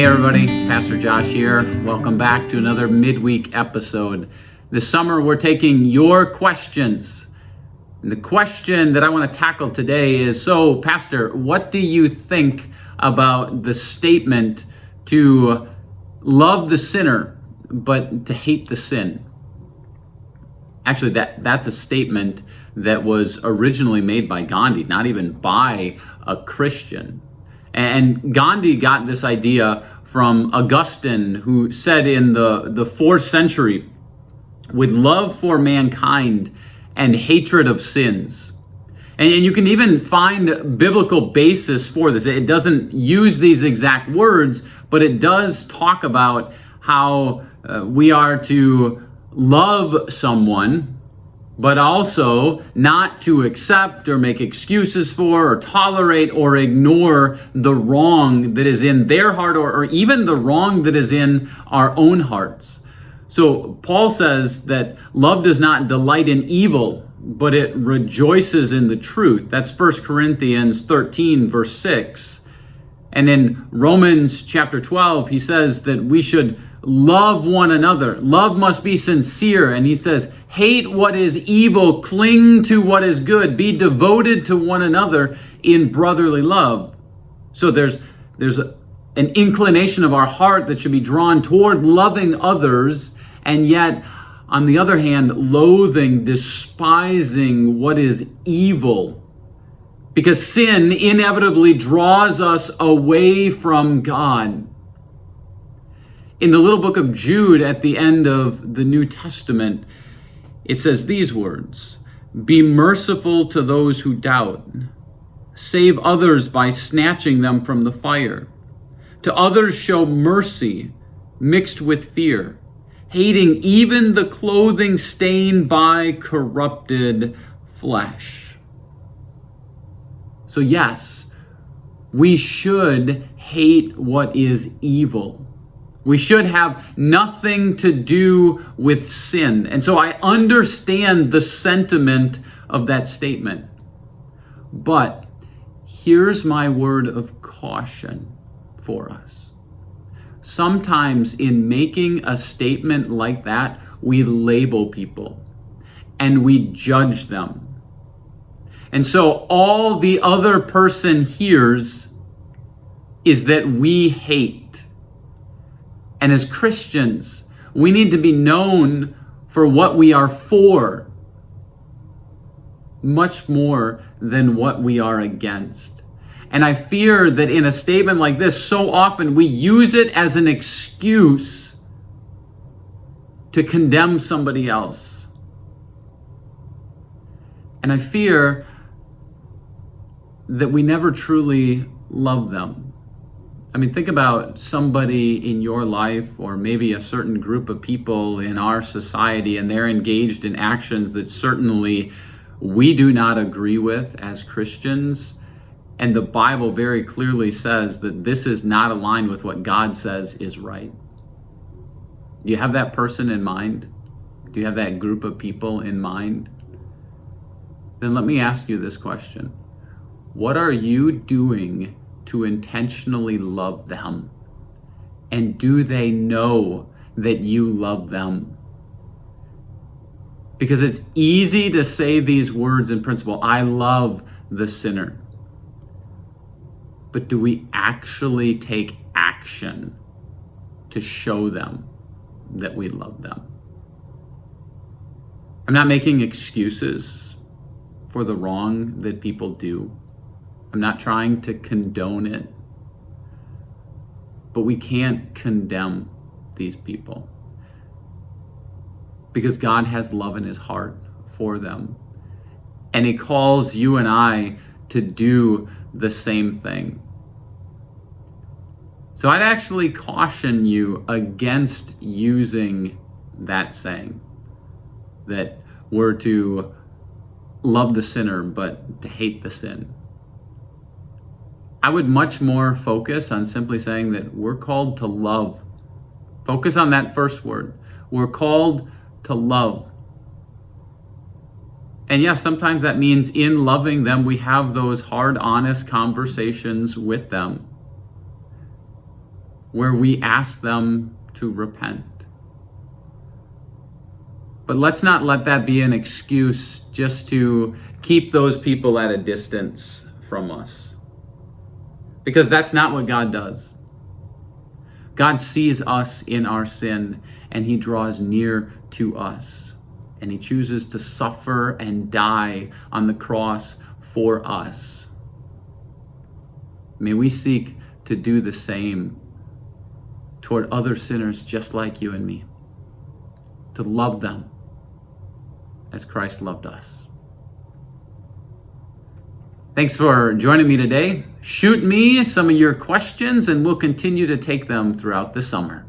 Hey everybody, Pastor Josh here. Welcome back to another midweek episode. This summer we're taking your questions. And the question that I want to tackle today is, so Pastor, what do you think about the statement to love the sinner but to hate the sin? Actually, that's a statement that was originally made by Gandhi, not even by a Christian. And Gandhi got this idea from Augustine, who said in the 4th century, with love for mankind and hatred of sins. And you can even find biblical basis for this. It doesn't use these exact words, but it does talk about how we are to love someone, but also not to accept or make excuses for or tolerate or ignore the wrong that is in their heart or even the wrong that is in our own hearts. So Paul says that love does not delight in evil, but it rejoices in the truth. That's 1 Corinthians 13, verse 6. And in Romans chapter 12, he says that we should love one another. Love must be sincere. And he says, hate what is evil, cling to what is good, be devoted to one another in brotherly love. So there's an inclination of our heart that should be drawn toward loving others, and yet, on the other hand, loathing, despising what is evil. Because sin inevitably draws us away from God. In the little book of Jude at the end of the New Testament, it says these words, "Be merciful to those who doubt. Save others by snatching them from the fire. To others show mercy mixed with fear, hating even the clothing stained by corrupted flesh." So yes, we should hate what is evil. We should have nothing to do with sin. And so I understand the sentiment of that statement. But here's my word of caution for us. Sometimes in making a statement like that, we label people and we judge them. And so all the other person hears is that we hate. And as Christians, we need to be known for what we are for, much more than what we are against. And I fear that in a statement like this, so often we use it as an excuse to condemn somebody else. And I fear that we never truly love them. I mean, think about somebody in your life, or maybe a certain group of people in our society, and they're engaged in actions that certainly we do not agree with as Christians. And the Bible very clearly says that this is not aligned with what God says is right. Do you have that person in mind? Do you have that group of people in mind? Then let me ask you this question. What are you doing to intentionally love them? And do they know that you love them? Because it's easy to say these words in principle, I love the sinner. But do we actually take action to show them that we love them? I'm not making excuses for the wrong that people do. I'm not trying to condone it, but we can't condemn these people because God has love in his heart for them. And he calls you and I to do the same thing. So I'd actually caution you against using that saying, that we're to love the sinner but to hate the sin. I would much more focus on simply saying that we're called to love. Focus on that first word. We're called to love. And yes, sometimes that means in loving them, we have those hard, honest conversations with them. where we ask them to repent. But let's not let that be an excuse just to keep those people at a distance from us. Because that's not what God does. God sees us in our sin, and he draws near to us. And he chooses to suffer and die on the cross for us. May we seek to do the same toward other sinners just like you and me. To love them as Christ loved us. Thanks for joining me today. Shoot me some of your questions and we'll continue to take them throughout the summer.